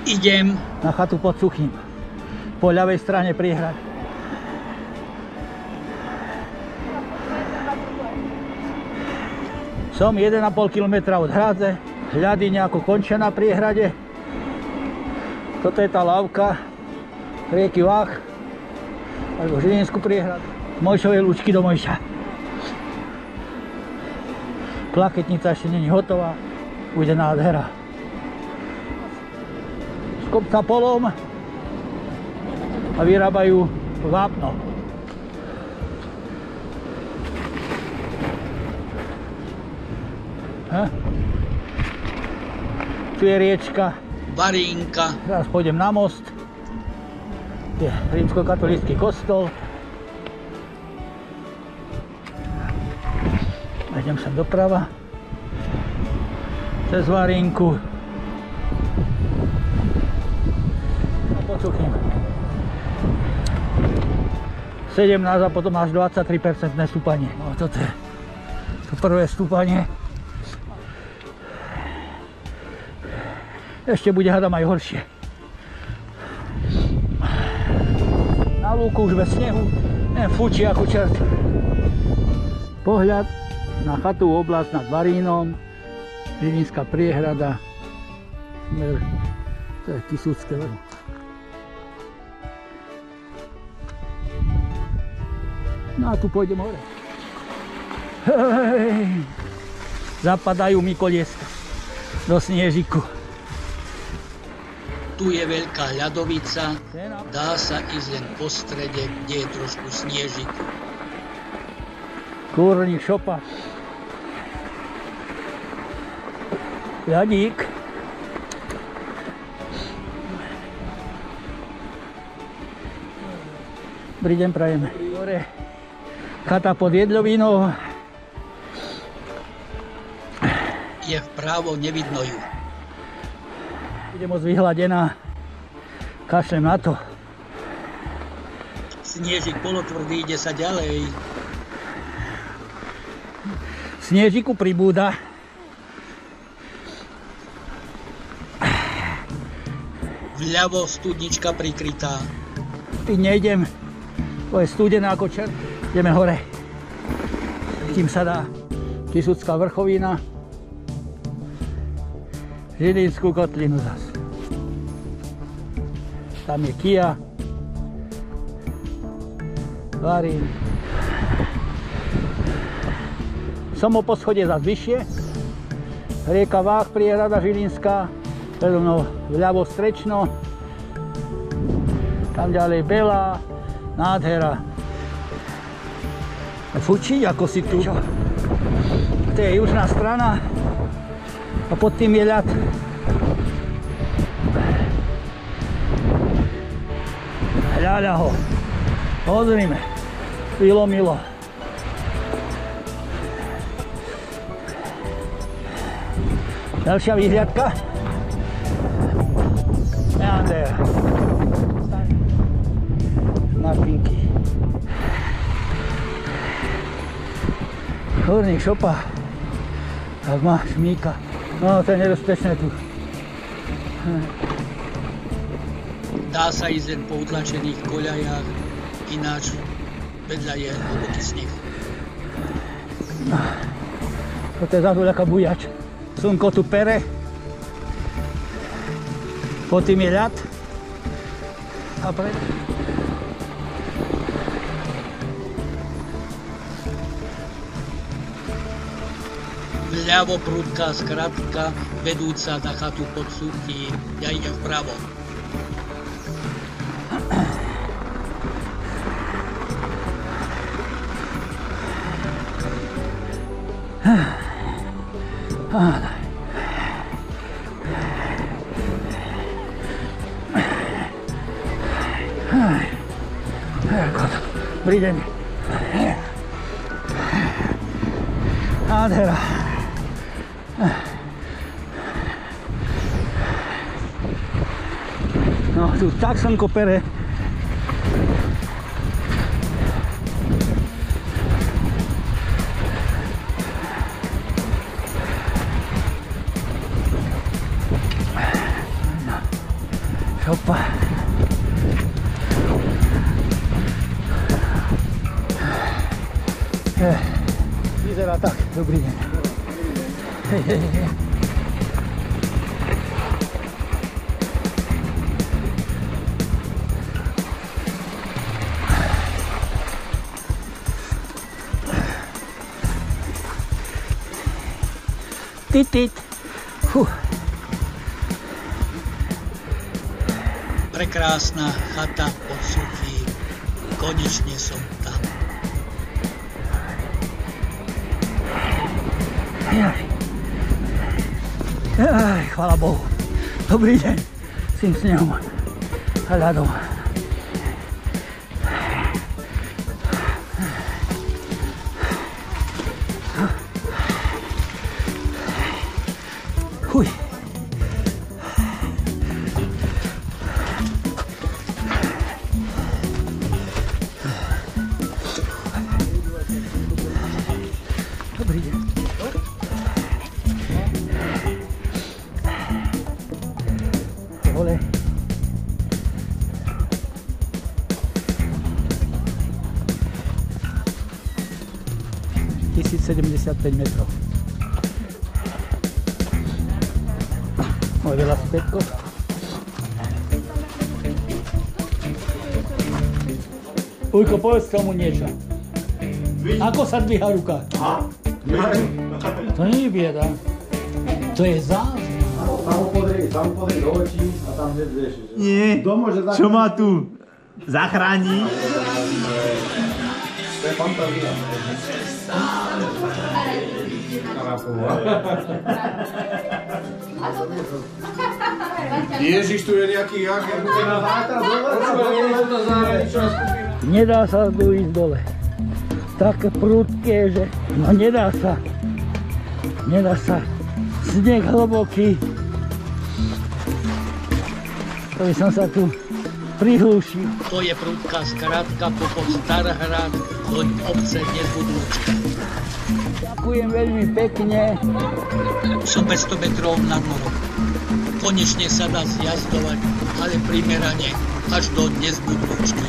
Idem na chatu pod Suchým. Po ľavej strane priehrady. Som 1,5 km od hrádze. Hľady nejako končia na priehrade. Toto je tá lávka rieky Váh, alebo Žilinskú priehradu. Z Mojšovej Lúčky do Mojša. Plaketnica ešte není hotová. Bude nádhera. Z kopca polom a vyrábajú vápno. Tu je riečka. Varínka. Teraz pôjdem na most. Je rímskokatolícky kostol. Idem sa doprava. Cez Varínku. A pod Suchým. 17 a potom až 23% stúpanie. No toto je to prvé stúpanie. Ešte bude, hádam, aj horšie. Na lúku už bez snehu, fúči ako čert. Pohľad na chatu oblasť nad Varínom, Žilinská priehrada, smer, to je Tisúcké vrch. No a tu pôjdem hore. Hej, zapadajú mi kolieska do snežiku. Tu je veľká ľadovica, dá sa ísť len po strede, kde je trošku snežik. Kúrnik šopa. Ľadík. Dobrý deň prajeme. Hore. Chata pod Jedľovinou. Je vpravo, nevidno ju. Bude moc vyhladená. Kašlem na to. Snežik polotvrdý, ide sa ďalej. Snežiku pribúda. Vľavo studnička prikrytá. Piť nejdem. To je studené ako čert. Ideme hore. Kým sa dá. Tisúcká vrchovina. Žilinskú kotlinu zas. Tam je Kia. Varín. Som o poschodie zas vyššie. Rieka Váh, priehrada Žilinská. Predo mnou vľavo Strečno. Tam ďalej Belá. Nádhera. Fučí ako si tu. To je južná strana. A pod tým je ľad. Hľaľa ho. Pozrime. Milo. Ďalšia výhľadka. Meander. Martinky. Horník šopa. Tak má šmíka. No, to je nebezpečné tu. Dá sa ísť len po utlačených koľajách, ináč vedľa je hlboký sneh. Toto je zadu ľaká bujač. Slnko tu pere. Pod tým je ľad. A preto. Vľavo prudká skratka, vedúca na chatu pod Suchým. Ja idem vpravo. Dobrý deň. Nádhera. No, tu tak slnko pere. Opa. Vyzerá tak, dobrý deň. Tit. Prekrásna chata pod Sufím. Konečne som tam. Chvála Bohu. Dobrý deň. S tým snehom a ľadom. Huj. Dobrý deň. Hole. Tisíc 75 metrov. Môj velosipedko. Ujko, povedz tomu niečo. Ako sa dvíha ruka? To nie je bieda. To je záznam. Tam podri do očí a tam vieš. Nie, čo ma tu zachráni? To je fantázia. Ježiš, tu je nejaký jaker. Nedá sa tu ísť dole. Také prudké, že no nedá sa. Nedá sa. Sneh hlboký. To by som sa tu prihlúšil. To je prudká skratka popod Starhrad, choď obce Nezbudlúčka. Ďakujem veľmi pekne. Som 500 metrov nad morom. Konečne sa dá zjazdovať, ale primerane až do Nezbudlúčky.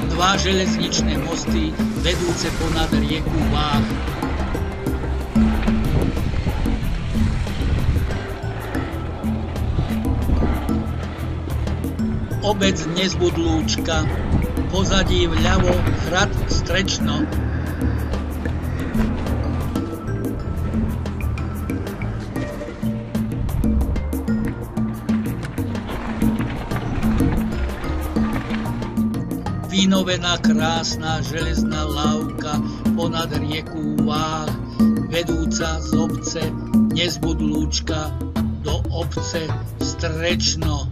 Dva železničné mosty vedúce ponad rieku Váh. Obec Nezbudlúčka, pozadí vľavo hrad Strečno. Vynovená krásna železná lávka ponad rieku Váh, vedúca z obce Nezbudlúčka do obce Strečno.